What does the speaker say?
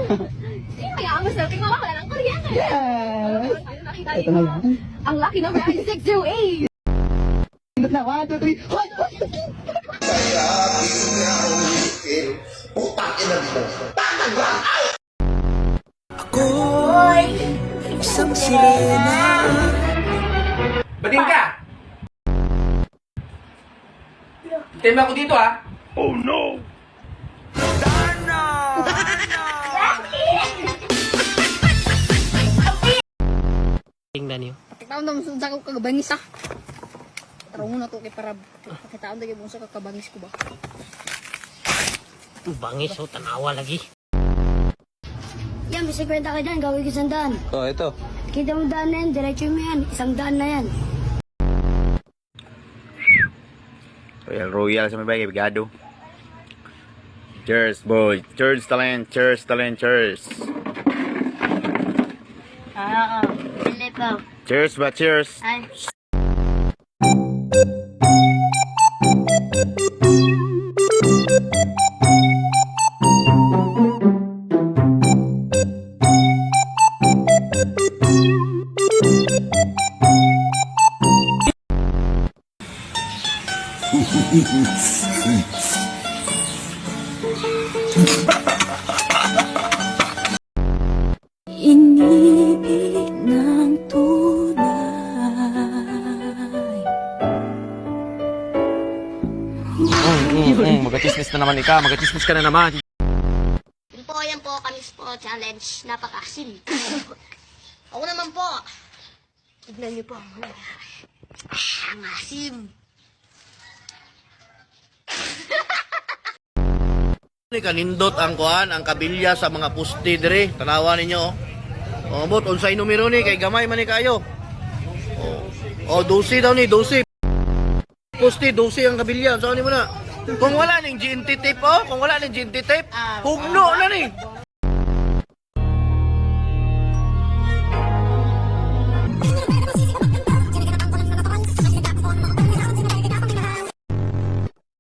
Kaya ang masarap tingnan wala ng Korean. Yes! Nakita Ito na yan. ang lucky number ay 608. Pindot na, 1, 2, 3. Hoy! Ako'y isang sirena. Bating ka! Hintayin mo ako dito, ha? Tingnan niyo. Pakitaon daw sa ko kagabangis ah. Tara mo na to kay para pakitaon daw yung sa kagabangis ko ba. Bangis oh, tanawa lagi. Yan, may 50 ka dyan, gawin ko 100. Oh, ito. Kita mo daan na yan, diretso mo yan, 100 na yan. Royal sa may bagay, bigado. Cheers, boy. Cheers, talent. Cheers, talent. Cheers. Oo, hindi po. Cheers ba? Cheers. Ay. Inibig ng tunay. Magachismis na naman ika. Magachismis ka na naman. Yun po, yan po, kami po, challenge, napaka-asim. Ako naman po. Tignan niyo po ang nangyayari. Ang asim. Ni kanindot ang kuan, ang kabilya sa mga pusti dire. Tanawa ninyo. Oh, bot unsay numero ni kay gamay man ni kayo. Oh, 12 daw ni, 12. Pusti 12 ang kabilya. Saan ni mo na? Kung wala ning GNT tape oh, kung wala ning GNT tape, hugno na ni.